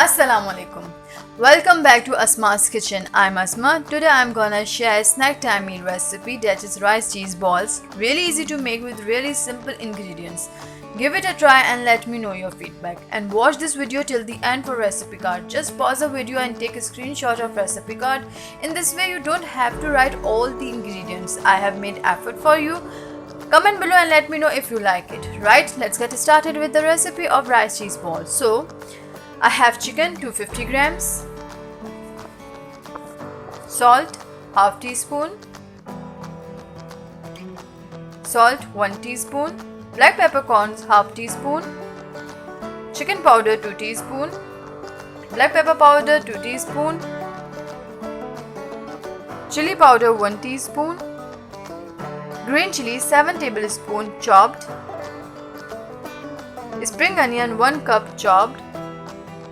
Assalamu alaikum. Welcome back to Asma's Kitchen. I'm Asma. Today I'm gonna share a snack time meal recipe that is rice cheese balls. Really easy to make with really simple ingredients. Give it a try and let me know your feedback. And watch this video till the end for recipe card. Just pause the video and take a screenshot of recipe card. In this way you don't have to write all the ingredients. I have made effort for you. Comment below and let me know if you like it. Right, let's get started with the recipe of rice cheese balls. So I have chicken 250 grams, salt half teaspoon, salt 1 teaspoon, black peppercorns half teaspoon, chicken powder 2 teaspoon, black pepper powder 2 teaspoon, chili powder 1 teaspoon, green chili 7 tablespoon chopped, spring onion 1 cup chopped,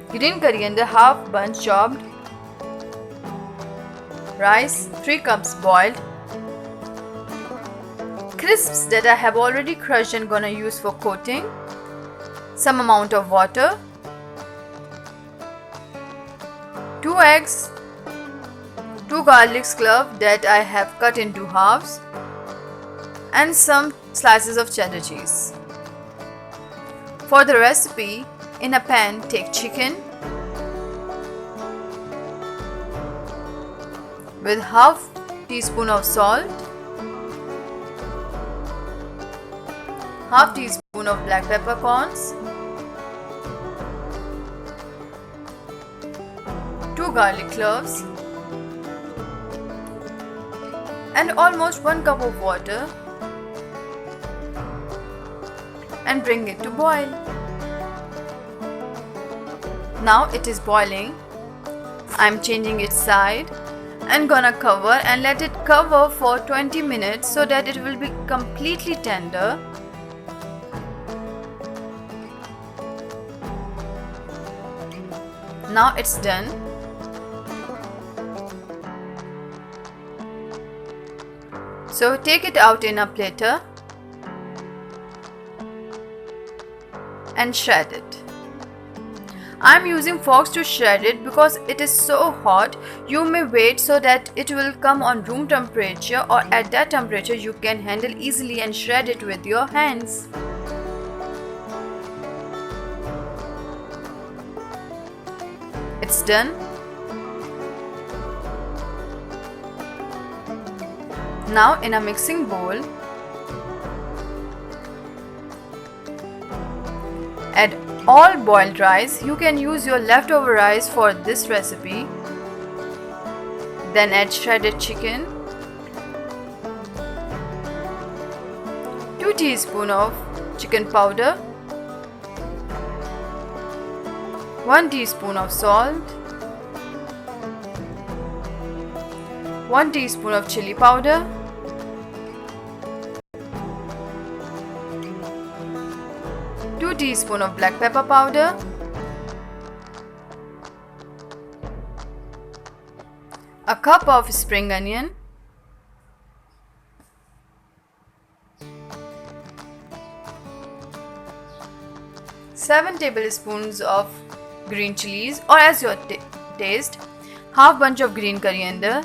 green coriander half bunch chopped, rice 3 cups boiled, crisps that I have already crushed and gonna use for coating, some amount of water, 2 eggs, 2 garlic cloves that I have cut into halves, and some slices of cheddar cheese. For the recipe, in a pan take chicken with half teaspoon of salt, half teaspoon of black peppercorns, 2 garlic cloves, and almost 1 cup of water, and bring it to boil. Now it is boiling. I'm changing its side and gonna cover and let it cover for 20 minutes so that it will be completely tender. Now it's done. So take it out in a platter and shred it. I'm using forks to shred it because it is so hot. You may wait so that it will come on room temperature, or at that temperature you can handle easily and shred it with your hands. It's done. Now in a mixing bowl, add all boiled rice. You can use your leftover rice for this recipe. Then add shredded chicken, 2 teaspoons of chicken powder, 1 teaspoon of salt, 1 teaspoon of chili powder, 2 teaspoons of black pepper powder, a cup of spring onion, seven tablespoons of green chilies or as your taste, half bunch of green coriander,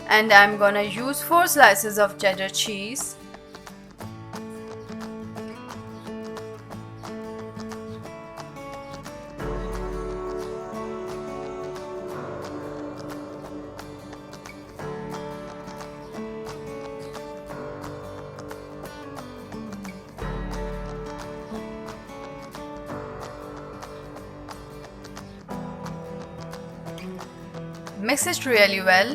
and I'm gonna use 4 slices of cheddar cheese, mix it really well.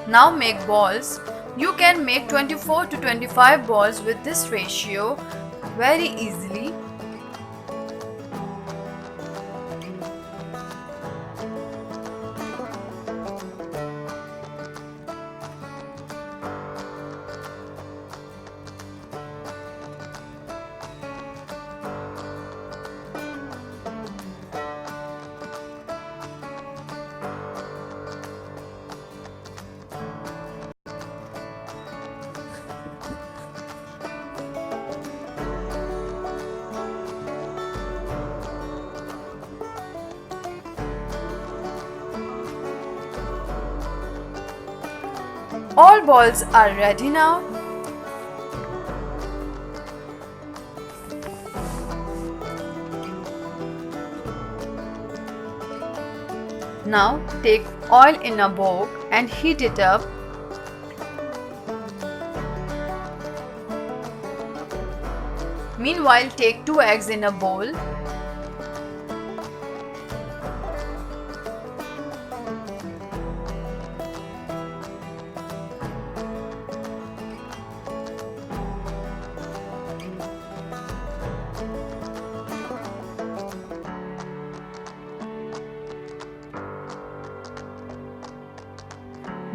Now make balls. You can make 24 to 25 balls with this ratio very easily. All balls are ready now. Now take oil in a wok and heat it up. Meanwhile, take 2 eggs in a bowl.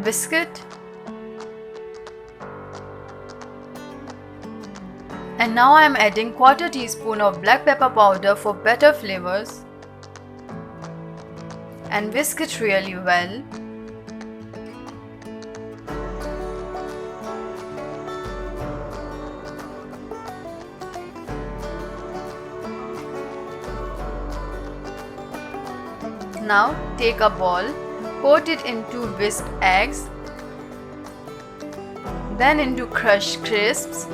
Whisk it. And now I am adding 1/4 teaspoon of black pepper powder for better flavors and whisk it really well. Now take a ball, coat it into whisked eggs, then into crushed crisps.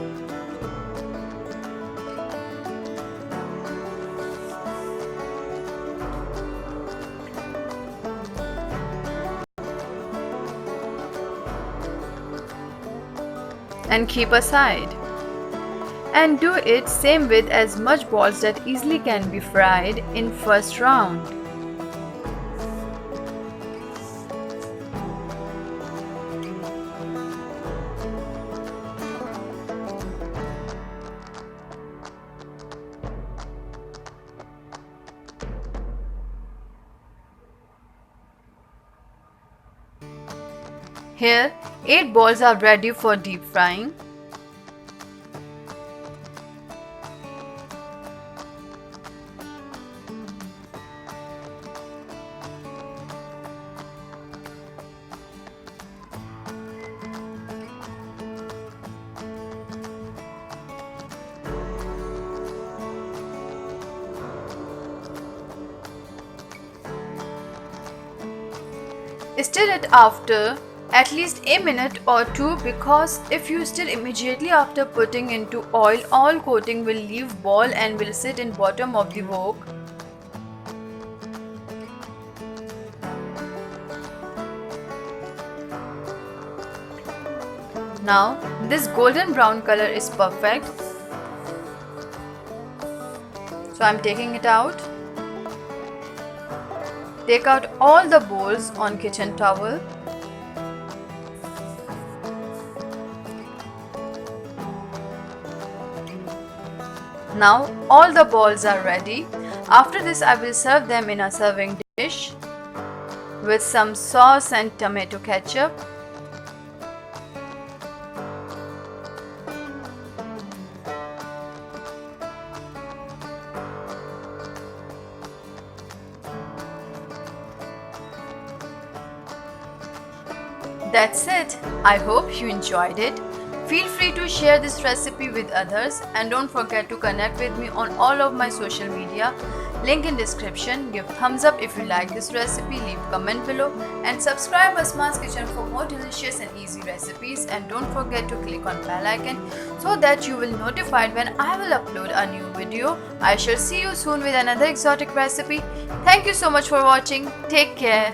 And keep aside. And do it same with as much balls that easily can be fried in first round. Here, 8 balls are ready for deep frying. Stir it after at least a minute or two, because if you stir immediately after putting into oil, all coating will leave ball and will sit in bottom of the wok. Now this golden brown color is perfect. So I am taking it out. Take out all the balls on kitchen towel. Now all the balls are ready. After this I will serve them in a serving dish with some sauce and tomato ketchup. That's it. I hope you enjoyed it. Feel free to share this recipe with others and don't forget to connect with me on all of my social media. Link in description. Give thumbs up if you like this recipe, leave comment below and subscribe Asma's Kitchen for more delicious and easy recipes, and don't forget to click on bell icon so that you will notified when I will upload a new video. I shall see you soon with another exotic recipe. Thank you so much for watching. Take care.